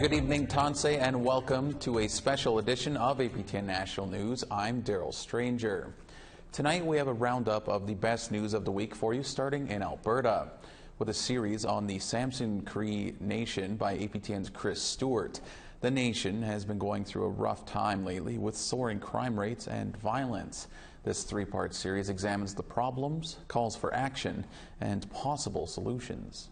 Good evening, Tanse, and welcome to a special edition of APTN National News. I'm Daryl Stranger. Tonight we have a roundup of the best news of the week for you, starting in Alberta, with a series on the Samson Cree Nation by APTN's Chris Stewart. The nation has been going through a rough time lately with soaring crime rates and violence. This three-part series examines the problems, calls for action, and possible solutions.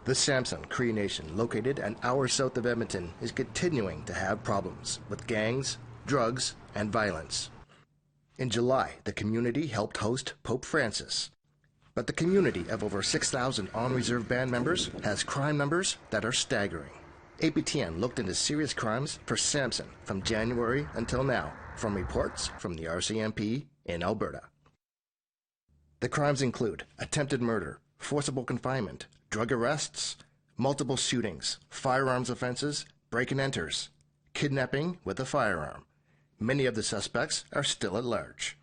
The Samson Cree Nation, located an hour south of Edmonton, is continuing to have problems with gangs, drugs, and violence. In July, the community helped host Pope Francis. But the community of over 6,000 on-reserve band members has crime numbers that are staggering. APTN looked into serious crimes for Samson from January until now, from reports from the RCMP in Alberta. The crimes include attempted murder, forcible confinement, drug arrests, multiple shootings, firearms offenses, break-and-enters, kidnapping with a firearm. Many of the suspects are still at large.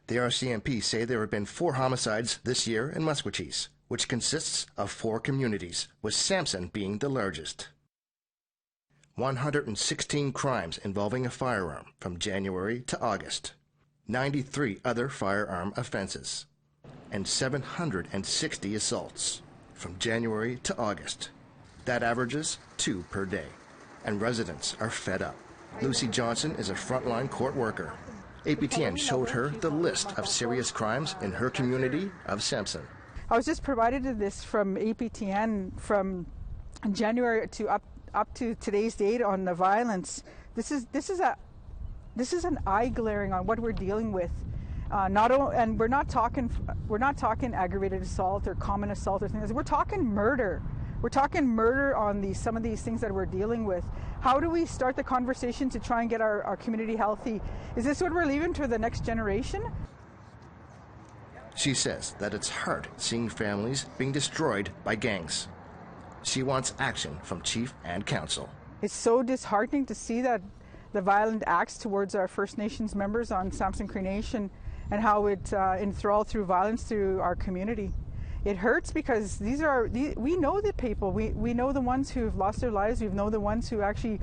The RCMP say there have been 4 homicides this year in Musqueam, which consists of 4 communities, with Samson being the largest. 116 crimes involving a firearm from January to August. 93 other firearm offenses. And 760 assaults from January to August. That averages 2 per day. And residents are fed up. Lucy Johnson is a frontline court worker. APTN showed her the list of serious crimes in her community of Samson. I was just provided this from APTN from January to up to today's date on the violence. This is an eye glaring on what we're dealing with. And we're not talking aggravated assault or common assault or things. We're talking murder. We're talking murder on some of these things that we're dealing with. How do we start the conversation to try and get our community healthy? Is this what we're leaving to the next generation? She says that it's hard seeing families being destroyed by gangs. She wants action from Chief and Council. It's so disheartening to see that the violent acts towards our First Nations members on Samson Cree Nation and how it enthralled through violence through our community. It hurts because we know the people. We know the ones who've lost their lives. We know the ones who actually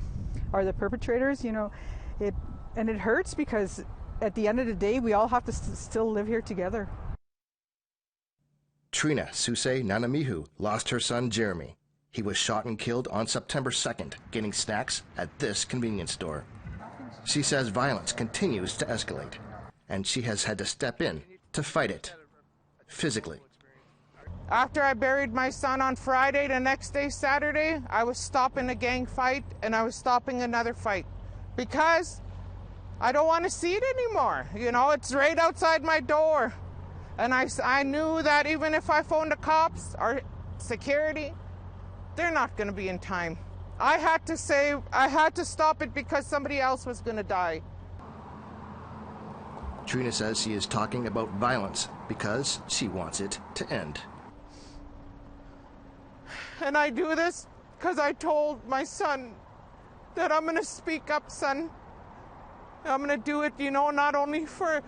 are the perpetrators. You know, it hurts because at the end of the day, we all have to still live here together. Trina Susay Nanamihu lost her son Jeremy. He was shot and killed on September 2nd, getting snacks at this convenience store. She says violence continues to escalate, and she has had to step in to fight it, physically. After I buried my son on Friday, the next day, Saturday, I was stopping a gang fight and I was stopping another fight because I don't want to see it anymore. You know, it's right outside my door. And I knew that even if I phoned the cops or security, they're not going to be in time. I had to stop it because somebody else was going to die. Trina says she is talking about violence because she wants it to end. And I do this because I told my son that I'm going to speak up, son. I'm going to do it, you know, not only for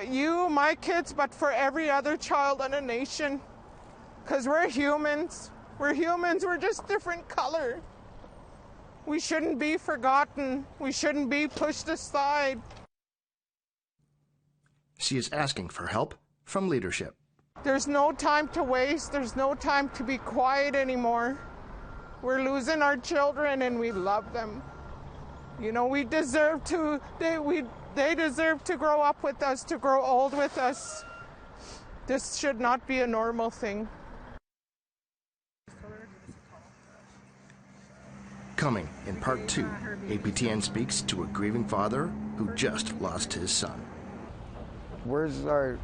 you, my kids, but for every other child in a nation. Because we're humans. We're humans. We're just different color. We shouldn't be forgotten. We shouldn't be pushed aside. She is asking for help from leadership. There's no time to waste. There's no time to be quiet anymore. We're losing our children and we love them. You know, they deserve to grow up with us, to grow old with us. This should not be a normal thing. Coming in part 2, APTN speaks to a grieving father who just lost his son. Where's our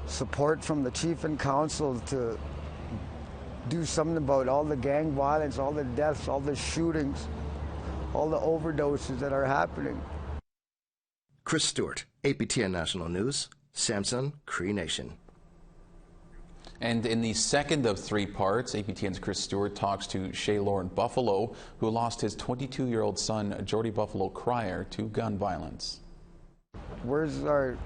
support from the Chief and Council to do something about all the gang violence, all the deaths, all the shootings, all the overdoses that are happening? Chris Stewart, APTN National News, Samson Cree Nation. And in the second of 3 parts, APTN's Chris Stewart talks to Shay Lauren Buffalo, who lost his 22-year-old son, Jordy Buffalo Crier, to gun violence. Where's our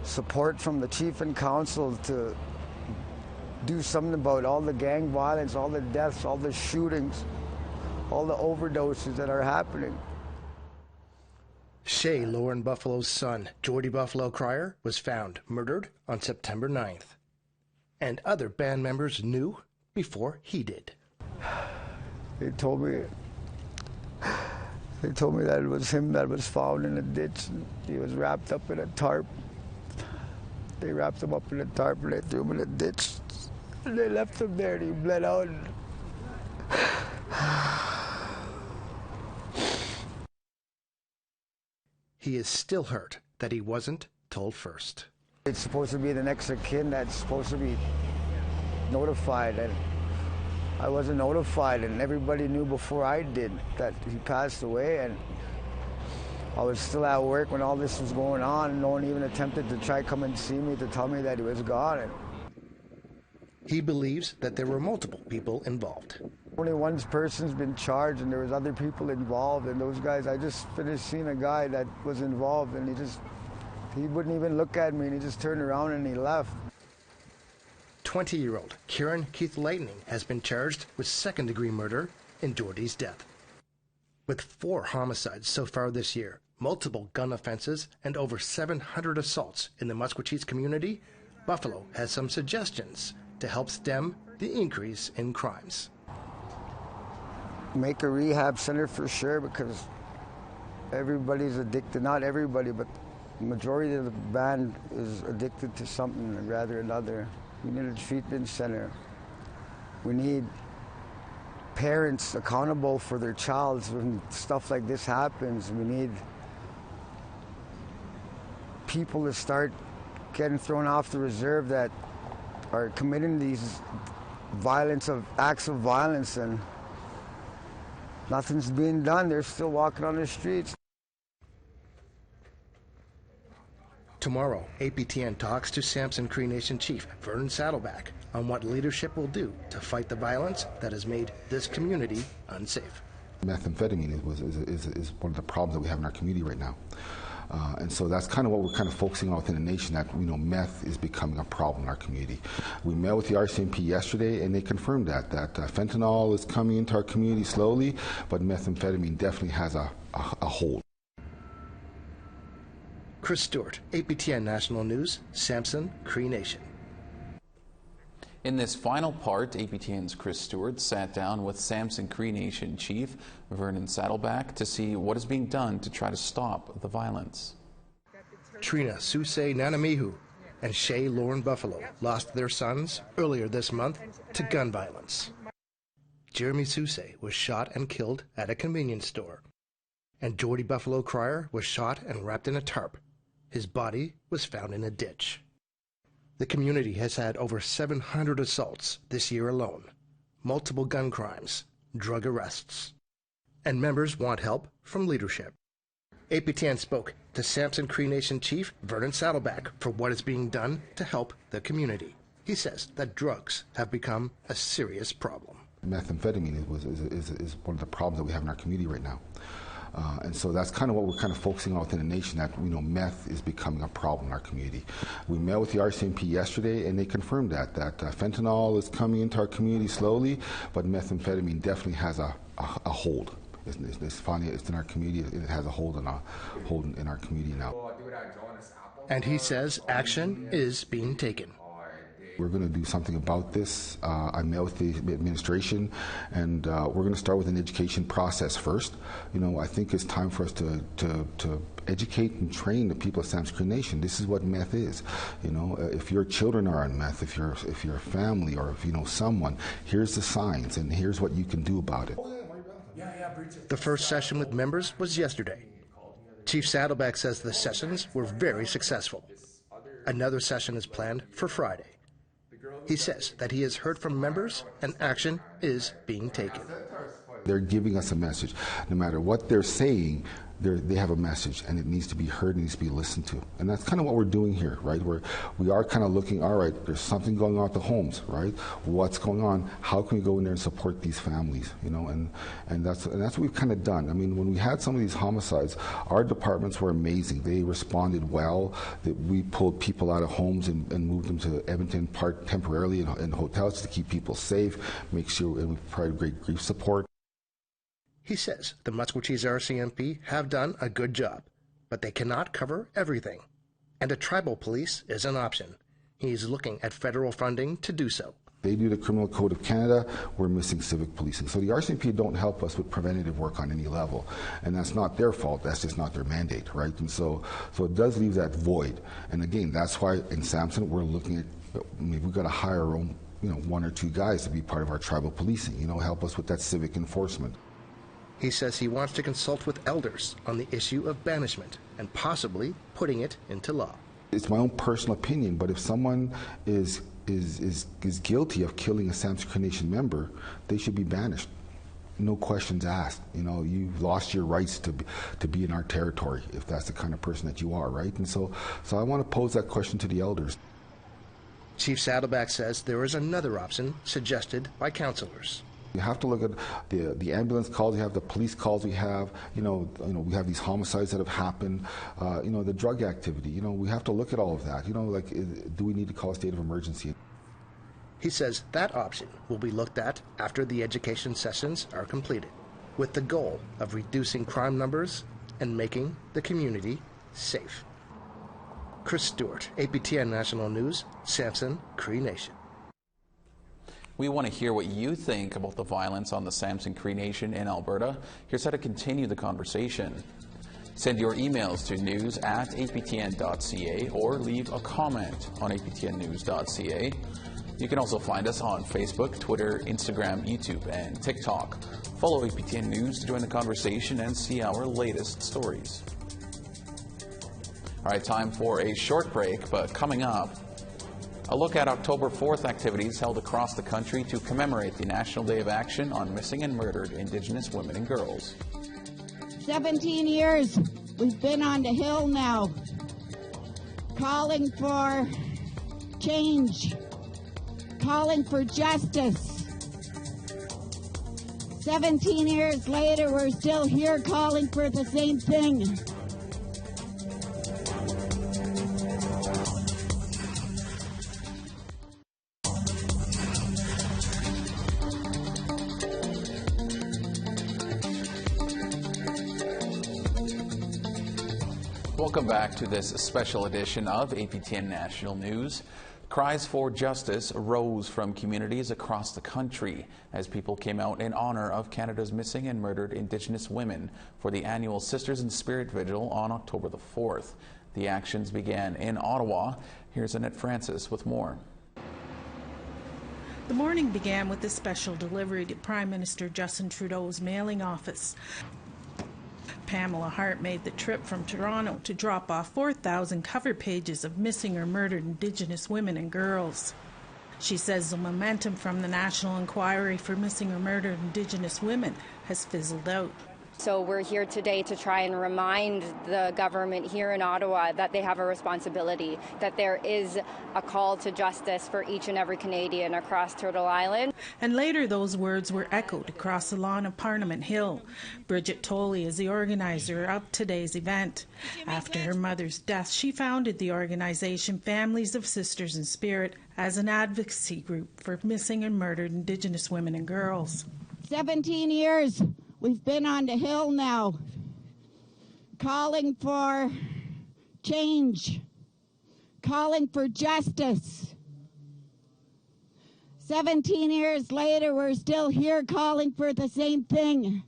support from the Chief and Council to do something about all the gang violence, all the deaths, all the shootings, all the overdoses that are happening. Shay Lauren Buffalo's son, Jordy Buffalo Crier, was found murdered on September 9th. And other band members knew before he did. They told me that it was him that was found in a ditch. He was wrapped up in a tarp. They wrapped him up in a tarp and they threw him in a ditch. And they left him there and he bled out. He is still hurt that he wasn't told first. It's supposed to be the next of kin that's supposed to be notified, and I wasn't notified, and everybody knew before I did that he passed away, and I was still at work when all this was going on, and no one even attempted to try come and see me to tell me that he was gone. And he believes that there were multiple people involved. only one person's been charged, and there was other people involved, and those guys, I just finished seeing a guy that was involved, and he wouldn't even look at me, and he just turned around and he left. 20-year-old Kieran Keith Lightning has been charged with second-degree murder in Jordy's death. With 4 homicides so far this year, multiple gun offenses, and over 700 assaults in the Musqueam community, Buffalo has some suggestions to help stem the increase in crimes. Make a rehab center for sure, because everybody's addicted. Not everybody, but the majority of the band is addicted to something rather another. We need a treatment center. We need parents accountable for their child when stuff like this happens. We need people to start getting thrown off the reserve that are committing these acts of violence, and nothing's being done. They're still walking on the streets. Tomorrow, APTN talks to Samson Cree Nation Chief Vernon Saddleback on what leadership will do to fight the violence that has made this community unsafe. Methamphetamine is one of the problems that we have in our community right now. And so that's kind of what we're kind of focusing on within the nation, that, you know, meth is becoming a problem in our community. We met with the RCMP yesterday, and they confirmed that fentanyl is coming into our community slowly, but methamphetamine definitely has a hold. Chris Stewart, APTN National News, Samson Cree Nation. In this final part, APTN's Chris Stewart sat down with Samson Cree Nation Chief Vernon Saddleback to see what is being done to try to stop the violence. Trina Susay Nanamihu and Shay Lauren Buffalo lost their sons earlier this month to gun violence. Jeremy Susay was shot and killed at a convenience store, and Jordy Buffalo Crier was shot and wrapped in a tarp. His body was found in a ditch. The community has had over 700 assaults this year alone, multiple gun crimes, drug arrests, and members want help from leadership. APTN spoke to Samson Cree Nation Chief Vernon Saddleback for what is being done to help the community. He says that drugs have become a serious problem. Methamphetamine is one of the problems that we have in our community right now. And so that's kind of what we're kind of focusing on within the nation, that, you know, meth is becoming a problem in our community. We met with the RCMP yesterday, and they confirmed that fentanyl is coming into our community slowly, but methamphetamine definitely has a hold. It's in our community. It has a hold in our community now. And he says action is being taken. We're going to do something about this. I met with the administration, and we're going to start with an education process first. You know, I think it's time for us to educate and train the people of Samson Cree Nation. This is what meth is. You know, if your children are on meth, if you're a family, or if you know someone, here's the signs, and here's what you can do about it. The first session with members was yesterday. Chief Saddleback says the sessions were very successful. Another session is planned for Friday. He says that he has heard from members and action is being taken. They're giving us a message. No matter what they're saying, they have a message, and it needs to be heard and needs to be listened to. And that's kind of what we're doing here, right? We are kind of looking, all right, there's something going on at the homes, right? What's going on? How can we go in there and support these families, you know? And that's what we've kind of done. I mean, when we had some of these homicides, our departments were amazing. They responded well. We pulled people out of homes and moved them to Edmonton Park temporarily in hotels to keep people safe, make sure, and we provided great grief support. He says the Maskwacis RCMP have done a good job, but they cannot cover everything, and a tribal police is an option. He's looking at federal funding to do so. They do the Criminal Code of Canada, we're missing civic policing. So the RCMP don't help us with preventative work on any level, and that's not their fault, that's just not their mandate, right? And so it does leave that void. And again, that's why in Samson we're looking at, maybe we've got to hire our own, you know, 1 or 2 guys to be part of our tribal policing, you know, help us with that civic enforcement. He says he wants to consult with elders on the issue of banishment and possibly putting it into law. It's my own personal opinion, but if someone is guilty of killing a Samson Cree Nation member, they should be banished. No questions asked. You know, you've lost your rights to be in our territory if that's the kind of person that you are, right? And so I want to pose that question to the elders. Chief Saddleback says there is another option suggested by councillors. You have to look at the ambulance calls, you have the police calls we have, you know, we have these homicides that have happened, you know, the drug activity, you know, we have to look at all of that, you know, like, do we need to call a state of emergency? He says that option will be looked at after the education sessions are completed, with the goal of reducing crime numbers and making the community safe. Chris Stewart, APTN National News, Samson Cree Nation. We want to hear what you think about the violence on the Samson Cree Nation in Alberta. Here's how to continue the conversation. Send your emails to news@aptn.ca or leave a comment on aptnnews.ca. You can also find us on Facebook, Twitter, Instagram, YouTube, and TikTok. Follow APTN News to join the conversation and see our latest stories. All right, time for a short break, but coming up, a look at October 4th activities held across the country to commemorate the National Day of Action on Missing and Murdered Indigenous Women and Girls. 17 years we've been on the Hill now, calling for change, calling for justice. 17 years later, we're still here calling for the same thing. Welcome back to this special edition of APTN National News. Cries for justice rose from communities across the country as people came out in honor of Canada's missing and murdered Indigenous women for the annual Sisters in Spirit Vigil on October the 4th. The actions began in Ottawa. Here's Annette Francis with more. The morning began with a special delivery to Prime Minister Justin Trudeau's mailing office. Pamela Hart made the trip from Toronto to drop off 4,000 cover pages of missing or murdered Indigenous women and girls. She says the momentum from the National Inquiry for Missing or Murdered Indigenous Women has fizzled out. So we're here today to try and remind the government here in Ottawa that they have a responsibility, that there is a call to justice for each and every Canadian across Turtle Island. And later those words were echoed across the lawn of Parliament Hill. Bridget Tolley is the organizer of today's event. After her mother's death, she founded the organization Families of Sisters in Spirit as an advocacy group for missing and murdered Indigenous women and girls. 17 years. We've been on the Hill now, calling for change, calling for justice. 17 years later, we're still here calling for the same thing.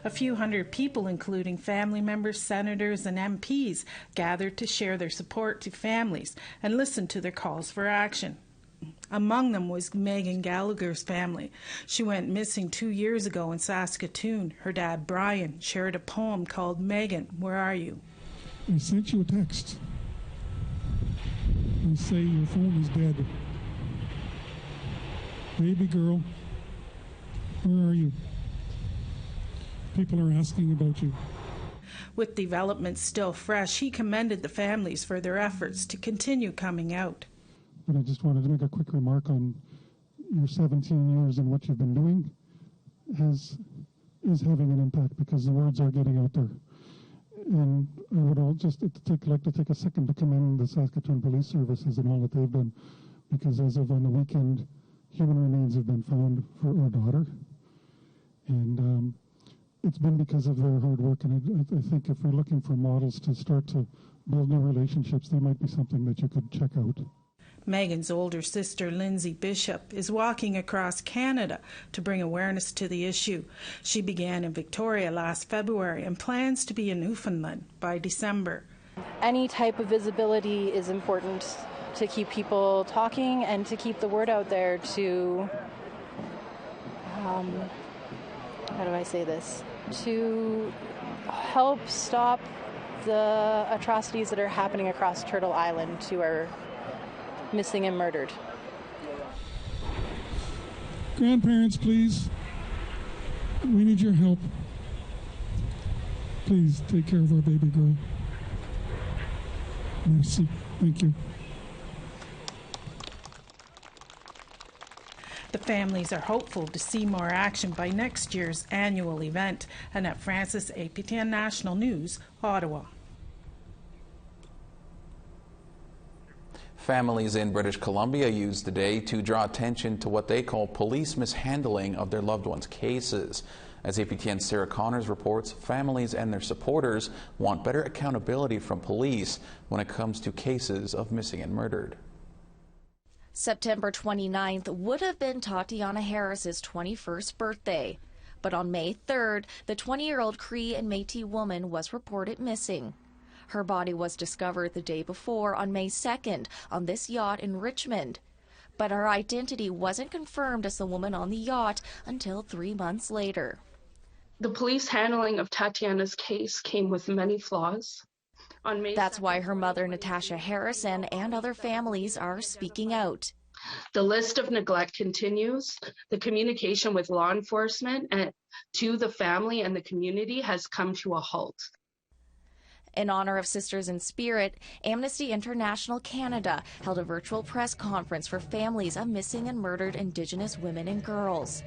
A few hundred people, including family members, senators, and MPs, gathered to share their support to families and listen to their calls for action. Among them was Megan Gallagher's family. She went missing 2 years ago in Saskatoon. Her dad, Brian, shared a poem called Megan, Where Are You? I sent you a text. I say your phone is dead. Baby girl, Where are you? People are asking about you. With developments still fresh, he commended the families for their efforts to continue coming out. But I just wanted to make a quick remark on your 17 years and what you've been doing is having an impact, because the words are getting out there. And I would like to take a second to commend the Saskatoon Police Services and all that they've done, because as of on the weekend, human remains have been found for our daughter. And it's been because of their hard work, and I think if we're looking for models to start to build new relationships, they might be something that you could check out. Megan's older sister, Lindsay Bishop, is walking across Canada to bring awareness to the issue. She began in Victoria last February and plans to be in Newfoundland by December. Any type of visibility is important to keep people talking and to keep the word out there to, how do I say this, to help stop the atrocities that are happening across Turtle Island to our missing and murdered. Grandparents, please. We need your help. Please take care of our baby girl. Merci. Thank you. The families are hopeful to see more action by next year's annual event. Annette Francis, APTN National News, Ottawa. Families in British Columbia used the day to draw attention to what they call police mishandling of their loved ones' cases. As APTN's Sarah Connors reports, families and their supporters want better accountability from police when it comes to cases of missing and murdered. September 29th would have been Tatiana Harris's 21st birthday. But on May 3rd, the 20-year-old Cree and Métis woman was reported missing. Her body was discovered the day before on May 2nd on this yacht in Richmond. But her identity wasn't confirmed as the woman on the yacht until 3 months later. The police handling of Tatiana's case came with many flaws. That's why her mother, Natasha Harrison, and other families are speaking out. The list of neglect continues. The communication with law enforcement and to the family and the community has come to a halt. In honor of Sisters in Spirit, Amnesty International Canada held a virtual press conference for families of missing and murdered Indigenous women and girls.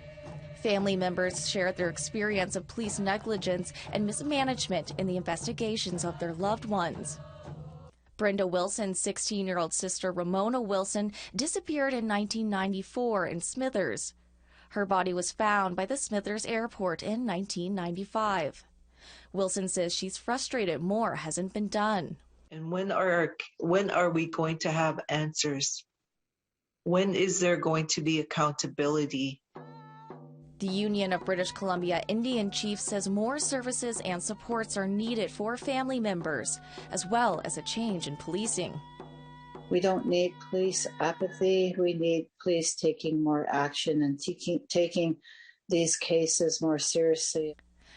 Family members shared their experience of police negligence and mismanagement in the investigations of their loved ones. Brenda Wilson's 16-year-old sister Ramona Wilson disappeared in 1994 in Smithers. Her body was found by the Smithers Airport in 1995. Wilson says she's frustrated more hasn't been done. And when are we going to have answers? When is there going to be accountability? The Union of British Columbia Indian Chiefs says more services and supports are needed for family members, as well as a change in policing. We don't need police apathy. We need police taking more action and taking these cases more seriously.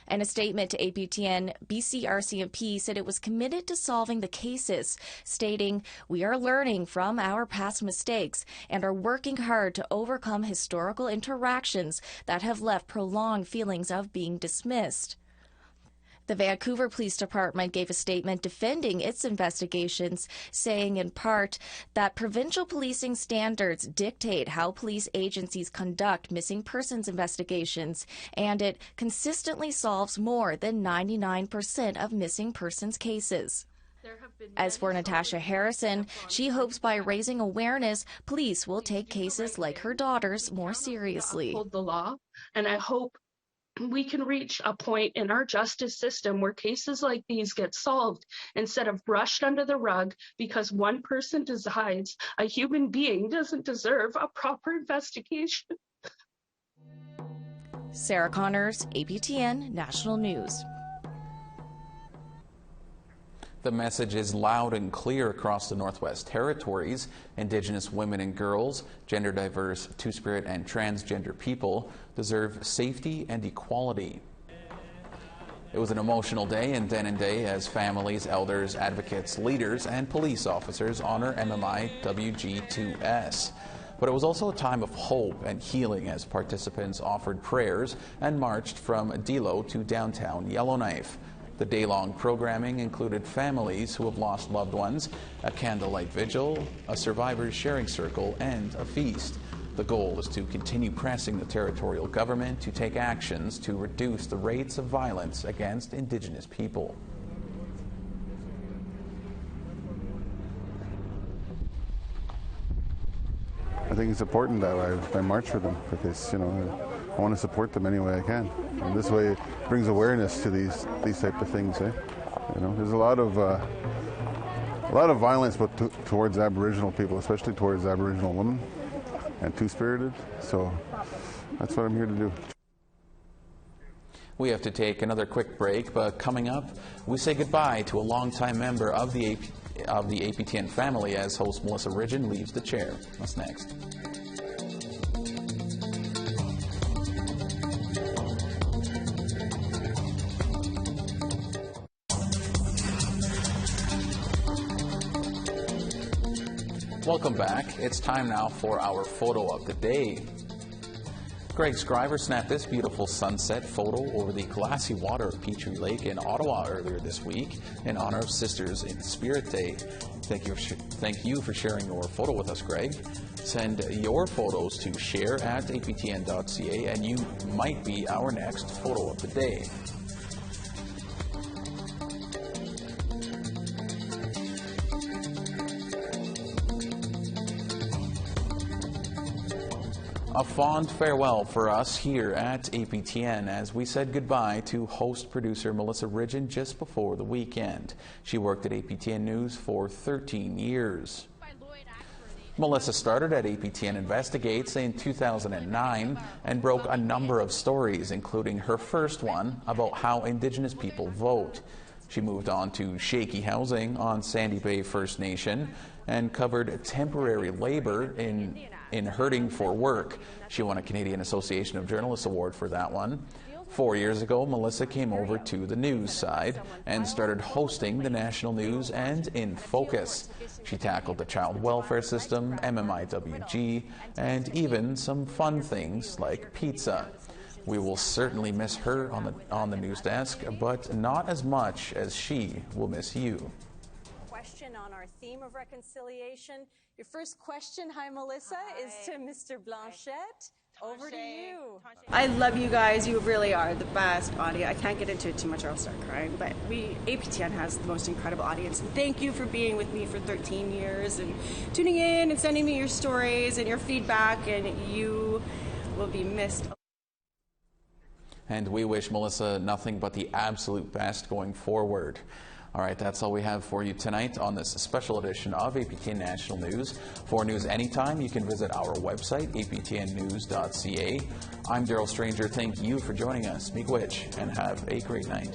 In a statement to APTN, BC RCMP said it was committed to solving the cases, stating, "We are learning from our past mistakes and are working hard to overcome historical interactions that have left prolonged feelings of being dismissed." The Vancouver Police Department gave a statement defending its investigations, saying in part that provincial policing standards dictate how police agencies conduct missing persons investigations, and it consistently solves more than 99% of missing persons cases. As for Natasha Harrison, she hopes by raising awareness, police will take cases like her daughter's more seriously. Uphold the law, and I hope we can reach a point in our justice system where cases like these get solved instead of brushed under the rug because one person decides a human being doesn't deserve a proper investigation. Sarah Connors, APTN National News. The message is loud and clear across the Northwest Territories. Indigenous women and girls, gender diverse, Two-Spirit and transgender people deserve safety and equality. It was an emotional day in Denendeh as families, elders, advocates, leaders, and police officers honor MMIWG 2S. But it was also a time of hope and healing as participants offered prayers and marched from Dilo to downtown Yellowknife. The day-long programming included families who have lost loved ones, a candlelight vigil, a survivors sharing circle, and a feast. The goal is to continue pressing the territorial government to take actions to reduce the rates of violence against Indigenous people. I think it's important that I march for them because, I want to support them any way I can. And this way it brings awareness to these type of things. There's a lot of violence towards Aboriginal people, especially towards Aboriginal women and Two-Spirited. So that's what I'm here to do. We have to take another quick break, but coming up, we say goodbye to a longtime member of the APTN family as host Melissa Ridgen leaves the chair. What's next? Welcome back. It's time now for our photo of the day. Greg Scriver snapped this beautiful sunset photo over the glassy water of Petrie Lake in Ottawa earlier this week in honor of Sisters in Spirit Day. Thank you for sharing your photo with us, Greg. Send your photos to share@aptn.ca and you might be our next photo of the day. A fond farewell for us here at APTN as we said goodbye to host producer Melissa Ridgen just before the weekend. She worked at APTN News for 13 years. Melissa started at APTN Investigates in 2009 and broke a number of stories, including her first one about how Indigenous people vote. She moved on to shaky housing on Sandy Bay First Nation and covered temporary labor in hurting for work. She won a Canadian Association of Journalists Award for that one. 4 years ago, Melissa came over to the news side and started hosting the national news and In Focus. She tackled the child welfare system, MMIWG, and even some fun things like pizza. We will certainly miss her on the news desk, but not as much as she will miss you. Question on our theme of reconciliation. Your first question, hi Melissa, is to Mr. Blanchette. Over to you. I love you guys. You really are the best audience. I can't get into it too much or I'll start crying, but APTN has the most incredible audience. And thank you for being with me for 13 years and tuning in and sending me your stories and your feedback, and you will be missed. And we wish Melissa nothing but the absolute best going forward. All right, that's all we have for you tonight on this special edition of APTN National News. For news anytime, you can visit our website, aptnnews.ca. I'm Daryl Stranger. Thank you for joining us. Miigwech, and have a great night.